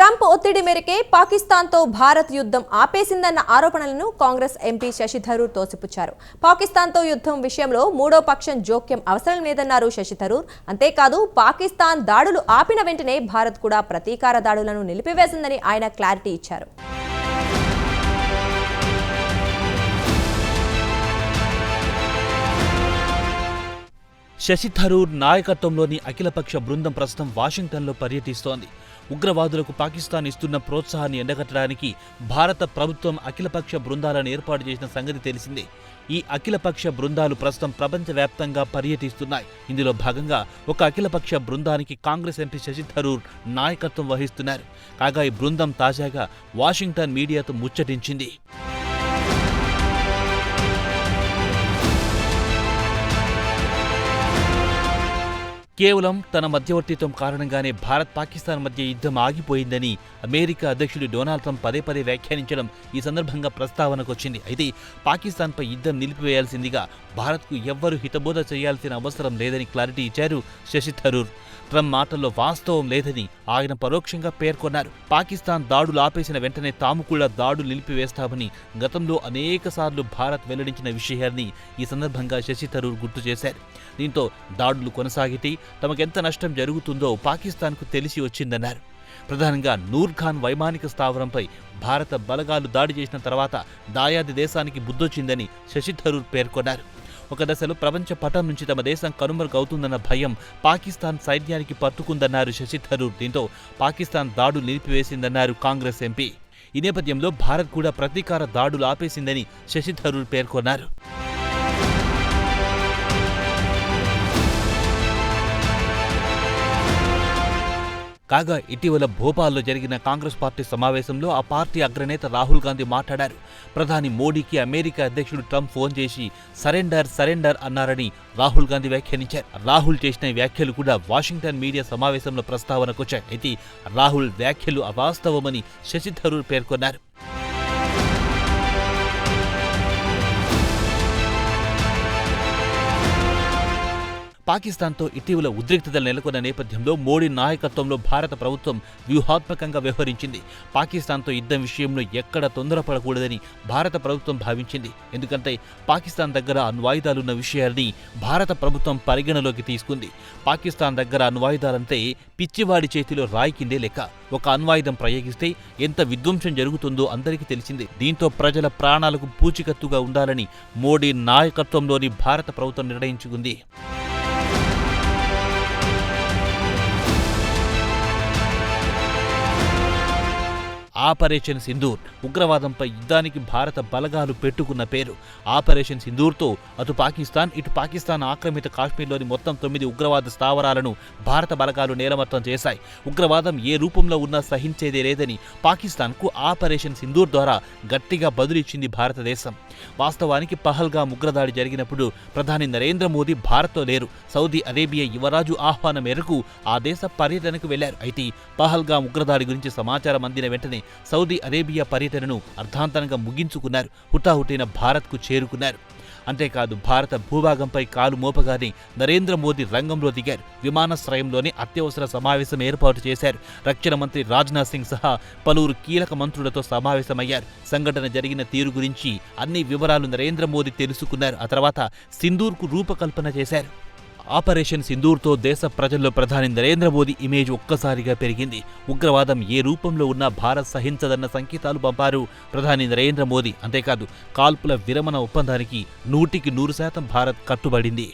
Trump ఒత్తిడి మేరకే పాకిస్తాన్తో భారత్ యుద్ధం ఆపేసిందన్న ఆరోపణలను కాంగ్రెస్ ఎంపీ శశి థరూర్ తోసిపుచ్చారు. పాకిస్తాన్తో యుద్ధం విషయంలో మూడో పక్షం జోక్యం అవసరం లేదన్నారు శశి థరూర్. అంతేకాదు పాకిస్తాన్ దాడులు ఆపిన వెంటనే భారత్ కూడా ప్రతీకార దాడులను నిలిపివేసిందని ఆయన క్లారిటీ ఇచ్చారు. శశి థరూర్ నాయకత్వంలోని అఖిలపక్ష బృందం ప్రస్తుతం వాషింగ్టన్లో పర్యటిస్తోంది. ఉగ్రవాదులకు పాకిస్తాన్ ఇస్తున్న ప్రోత్సాహాన్ని ఎండగట్టడానికి భారత ప్రభుత్వం అఖిలపక్ష బృందాలను ఏర్పాటు చేసిన సంగతి తెలిసిందే. ఈ అఖిలపక్ష బృందాలు ప్రస్తుతం ప్రపంచవ్యాప్తంగా పర్యటిస్తున్నాయి. ఇందులో భాగంగా ఒక అఖిలపక్ష బృందానికి కాంగ్రెస్ ఎంపీ శశి థరూర్ నాయకత్వం వహిస్తున్నారు. కాగా ఈ బృందం తాజాగా వాషింగ్టన్ మీడియాతో ముచ్చటించింది. కేవలం తన మధ్యవర్తిత్వం కారణంగానే భారత్ పాకిస్తాన్ మధ్య యుద్ధం ఆగిపోయిందని అమెరికా అధ్యక్షుడు డొనాల్డ్ ట్రంప్ పదే పదే వ్యాఖ్యానించడం ఈ సందర్భంగా ప్రస్తావనకొచ్చింది. అయితే పాకిస్తాన్పై యుద్ధం నిలిపివేయాల్సిందిగా భారత్కు ఎవ్వరూ హితబోధ చేయాల్సిన అవసరం లేదని క్లారిటీ ఇచ్చారు శశి థరూర్. ట్రంప్ మాటల్లో వాస్తవం లేదని ఆయన పరోక్షంగా పేర్కొన్నారు. పాకిస్తాన్ దాడులు ఆపేసిన వెంటనే తాము కూడా దాడులు నిలిపివేస్తామని గతంలో అనేకసార్లు భారత్ వెల్లడించిన విషయాన్ని ఈ సందర్భంగా శశి థరూర్ గుర్తు చేశారు. దీంతో దాడులు కొనసాగితే తమకెంత నష్టం జరుగుతుందో పాకిస్తాన్కు తెలిసి వచ్చిందన్నారు. ప్రధానంగా నూర్ఖాన్ వైమానిక స్థావరంపై భారత బలగాలు దాడి చేసిన తర్వాత దాయాది దేశానికి బుద్ధొచ్చిందని శశి థరూర్ పేర్కొన్నారు. ఒక దశలో ప్రపంచ పటం నుంచి తమ దేశం కనుమరుగవుతుందన్న భయం పాకిస్తాన్ సైన్యానికి పట్టుకుందన్నారు శశి థరూర్. దీంతో పాకిస్తాన్ దాడులు నిలిపివేసిందన్నారు కాంగ్రెస్ ఎంపీ. ఈ నేపథ్యంలో భారత్ కూడా ప్రతీకార దాడులు ఆపేసిందని శశి థరూర్ పేర్కొన్నారు. కాగా ఇటీవల భోపాల్లో జరిగిన కాంగ్రెస్ పార్టీ సమావేశంలో ఆ పార్టీ అగ్రనేత రాహుల్ గాంధీ మాట్లాడారు. ప్రధాని మోడీకి అమెరికా అధ్యక్షుడు ట్రంప్ ఫోన్ చేసి సరెండర్ అన్నారని రాహుల్ గాంధీ వ్యాఖ్యానించారు. రాహుల్ చేసిన వ్యాఖ్యలు కూడా వాషింగ్టన్ మీడియా సమావేశంలో ప్రస్తావనకొచ్చాయి. అయితే రాహుల్ వ్యాఖ్యలు అవాస్తవమని శశి థరూర్ పేర్కొన్నారు. పాకిస్తాన్తో ఇటీవల ఉద్రిక్తతలు నెలకొన్న నేపథ్యంలో మోడీ నాయకత్వంలో భారత ప్రభుత్వం వ్యూహాత్మకంగా వ్యవహరించింది. పాకిస్తాన్తో యుద్ధం విషయంలో ఎక్కడ తొందరపడకూడదని భారత ప్రభుత్వం భావించింది. ఎందుకంటే పాకిస్తాన్ దగ్గర అణ్వాయుధాలున్న విషయాన్ని భారత ప్రభుత్వం పరిగణలోకి తీసుకుంది. పాకిస్తాన్ దగ్గర అణ్వాయుధాలంటే పిచ్చివాడి చేతిలో రాయి కిందే లెక్క. ఒక అణ్వాయుధం ప్రయోగిస్తే ఎంత విధ్వంసం జరుగుతుందో అందరికీ తెలిసిందే. దీంతో ప్రజల ప్రాణాలకు పూచికత్తుగా ఉండాలని మోడీ నాయకత్వంలోని భారత ప్రభుత్వం నిర్ణయించుకుంది. ఆపరేషన్ సింధూర్ ఉగ్రవాదంపై యుద్ధానికి భారత బలగాలు పెట్టుకున్న పేరు. ఆపరేషన్ సింధూర్తో అటు పాకిస్తాన్ ఇటు పాకిస్తాన్ ఆక్రమిత కాశ్మీర్లోని మొత్తం 9 ఉగ్రవాద స్థావరాలను భారత బలగాలు నేలమట్టం చేశాయి. ఉగ్రవాదం ఏ రూపంలో ఉన్నా సహించేదే లేదని పాకిస్తాన్కు ఆపరేషన్ సింధూర్ ద్వారా గట్టిగా బదులిచ్చింది భారతదేశం. వాస్తవానికి పహల్గాం ఉగ్రదాడి జరిగినప్పుడు ప్రధాని నరేంద్ర మోదీ భారత్లో లేరు. సౌదీ అరేబియా యువరాజు ఆహ్వానం మేరకు ఆ దేశ పర్యటనకు వెళ్లారు. అయితే పహల్గాం ఉగ్రదాడి గురించి సమాచారం అందిన వెంటనే సౌదీ అరేబియా పర్యటనను అర్థాంతరంగా ముగించుకున్నారు. హుటాహుటిన భారత్కు చేరుకున్నారు. అంతేకాదు భారత భూభాగంపై కాలు మోపగానే నరేంద్ర మోదీ రంగంలో దిగారు. విమానాశ్రయంలోనే అత్యవసర సమావేశం ఏర్పాటు చేశారు. రక్షణ మంత్రి రాజ్నాథ్ సింగ్ సహా పలువురు కీలక మంత్రులతో సమావేశమయ్యారు. సంఘటన జరిగిన తీరు గురించి అన్ని వివరాలు నరేంద్ర మోదీ తెలుసుకున్నారు. ఆ తర్వాత సింధూర్కు రూపకల్పన చేశారు. ఆపరేషన్ సింధూర్తో దేశ ప్రజల్లో ప్రధాని నరేంద్ర మోదీ ఇమేజ్ ఒక్కసారిగా పెరిగింది. ఉగ్రవాదం ఏ రూపంలో ఉన్నా భారత్ సహించదన్న సంకేతాలు పంపారు ప్రధాని నరేంద్ర మోదీ. అంతేకాదు కాల్పుల విరమణ ఒప్పందానికి 100% భారత్ కట్టుబడింది.